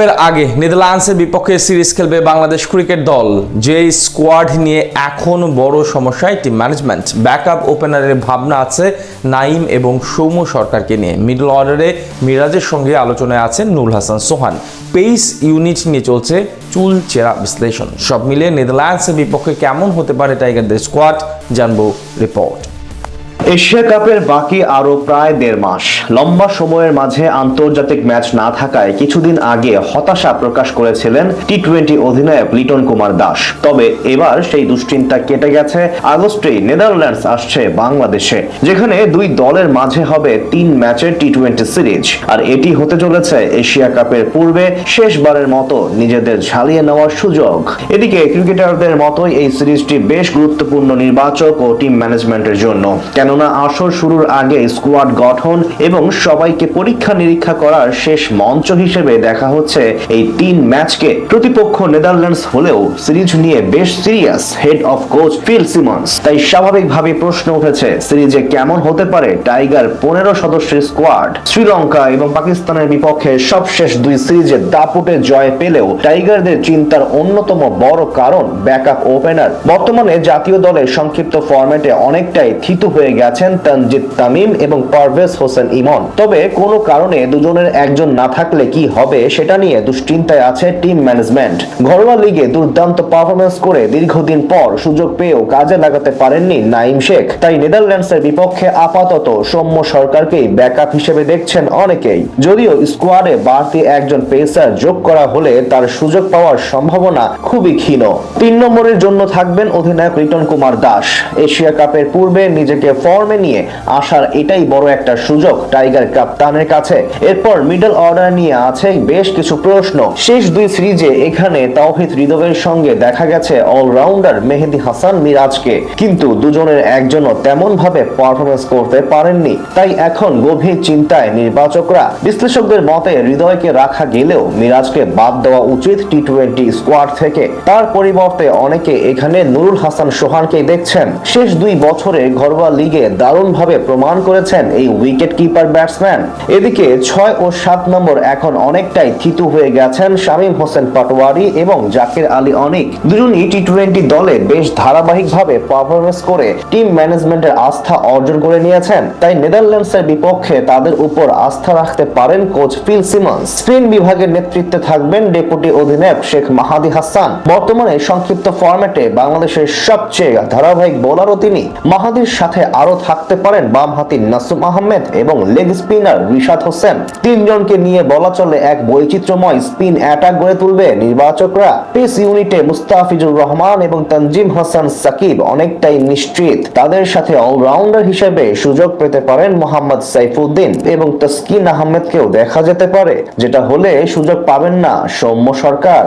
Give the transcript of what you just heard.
এর আগে নেদারল্যান্ডসের বিপক্ষে সিরিজ খেলবে বাংলাদেশ ক্রিকেট দল। যে স্কোয়াড নিয়ে এখন বড় সমস্যায় টিম ম্যানেজমেন্ট। ব্যাকআপ ওপেনারের ভাবনা আছে নাইম এবং সৌম্য সরকারকে নিয়ে। মিডল অর্ডারে মিরাজের সঙ্গে আলোচনায় আছেন নুরুল হাসান সোহান। পেস ইউনিট নিয়ে চলছে চুলচেরা বিশ্লেষণ। সব মিলিয়ে নেদারল্যান্ডসের বিপক্ষে কেমন হতে পারে টাইগারদের স্কোয়াড, জানবো রিপোর্ট। এশিয়া কাপের বাকি আরো প্রায় 1.5 মাস। লম্বা সময়ের মাঝে আন্তর্জাতিক ম্যাচ না থাকায় কিছুদিন আগে হতাশা প্রকাশ করেছিলেন টি-20 অধিনায়ক লিটন কুমার দাস। তবে এবার সেই দুশ্চিন্তা কেটে গেছে। আগস্টেই নেদারল্যান্ডস আসছে বাংলাদেশে, যেখানে দুই দলের মাঝে হবে 3 ম্যাচের টি-20 সিরিজ। আর এটি হতে চলেছে এশিয়া কাপের পূর্বে শেষবারের মতো নিজেদের ঝালিয়ে নেওয়ার সুযোগ। এদিকে ক্রিকেটারদের মতোই এই সিরিজটি বেশ গুরুত্বপূর্ণ নির্বাচক ও টিম ম্যানেজমেন্টের জন্য। কেননা আসর শুরুর আগে স্কোয়াড গঠন এবং সবাইকে পরীক্ষা নিরীক্ষা করার শেষ মঞ্চ হিসেবে দেখা হচ্ছে এই 3 ম্যাচকে। প্রতিপক্ষ নেদারল্যান্ডস হলেও সিরিজ নিয়ে বেশ serious head of coach Phil Simmons. তাই স্বাভাবিকভাবে প্রশ্ন উঠেছে, সিরিজে কেমন হতে পারে টাইগার 15 সদস্যের স্কোয়াড। শ্রীলঙ্কা এবং পাকিস্তানের বিপক্ষে সবশেষ 2 সিরিজে দাপুটে জয় পেলেও টাইগারদের চিন্তার অন্যতম বড় কারণ ব্যাকআপ ওপেনার। বর্তমানে জাতীয় দলের সংক্ষিপ্ত ফরম্যাটে অনেকটাই থিতু হয়ে গেছেন তানজিদ তামিম এবং পারভেজ হোসেন ইমন। তবে কোনো কারণে দুজনের একজন না থাকলে কি হবে সেটা নিয়ে দুশ্চিন্তায় আছে টিম ম্যানেজমেন্ট। ঘরোয়া লিগে দুর্দান্ত পারফরমেন্স করে দীর্ঘদিন পর সুযোগ পেয়েও কাজে লাগাতে পারেননি নাইম শেখ। তাই নেদারল্যান্ডসের বিপক্ষে আপাতত সৌম্য সরকারকেই ব্যাকআপ হিসেবে দেখছেন অনেকেই। যদিও স্কোয়াডে বাড়তি একজন পেসার যোগ করা হলে তার সুযোগ পাওয়ার সম্ভাবনা খুবই ক্ষীণ। 3 নম্বরের জন্য থাকবেন অধিনায়ক লিটন কুমার দাস। এশিয়া কাপের পূর্বে নিজেকে ফর্মে নিয়ে আসার এটাই বড় একটা সুযোগ টাইগার কাপ্তানের কাছে। এরপর মিডল অর্ডার নিয়ে আছে বেশ কিছু প্রশ্ন। শেষ 2 সিরিজে এখানে তাওহিদ হৃদয়ের সঙ্গে দেখা গেছে অলরাউন্ডার মেহেদী হাসান মিরাজকে, কিন্তু দুজনের একজনও তেমন ভাবে পারফরমেন্স করতে পারেননি। তাই এখন গভীর চিন্তায় নির্বাচকরা। বিশ্লেষকদের মতে হৃদয়কে রাখা গেলেও মিরাজকে বাদ দেওয়া উচিত টি-20 স্কোয়াড থেকে। তার পরিবর্তে অনেকে এখানে নুরুল হাসান সোহানকে দেখছেন। শেষ 2 বছরে ঘরোয়া লিগে দারুণভাবে প্রমাণ করেছেন এই উইকেট কিপার ব্যাটসম্যান। এদিকে 6 ও 7 নম্বর এখন অনেকটাই থিতু হয়ে গেছেন শামীম হোসেন পাটোয়ারি এবং জাকির আলী অনিক। দুজনই টি-20 দলে বেশ ধারাবাহিকভাবে পারফরমেন্স করে টিম ম্যানেজমেন্টের আস্থা অর্জন করে নিয়েছেন। তাই নেদারল্যান্ডসের বিপক্ষে তাদের উপর আস্থা রাখতে পারেন কোচ ফিল সিমন্স। স্পিন বিভাগের নেতৃত্বে থাকবেন ডেপুটি অধিনায়ক শেখ মাহাদি হাসান। বর্তমানে সংক্ষিপ্ত ফরম্যাটে বাংলাদেশের সবচেয়ে ধারাবাহিক বোলারও তিনি। মাহাদির সাথে আরো থাকতে পারেন বামহাতি নাসুম আহমেদ এবং লেগ স্পিনার রিশাদ হোসেন। 3 জনকে নিয়ে বলা চলে এক বৈচিত্র্যময় স্পিন অ্যাটাক গড়ে তুলবে নির্বাচকরা। পেস ইউনিটে মুস্তাফিজুর রহমান এবং তানজিম হাসান সাকিব অনেকটাই নিশ্চিত। তাদের সাথে অলরাউন্ডার হিসেবে সুযোগ পেতে পারেন মোহাম্মদ সাইফুদ্দিন এবং তাসকিন আহমেদকেও দেখা যেতে পারে, যেটা হলে সুযোগ পাবেন না সৌম্য সরকার।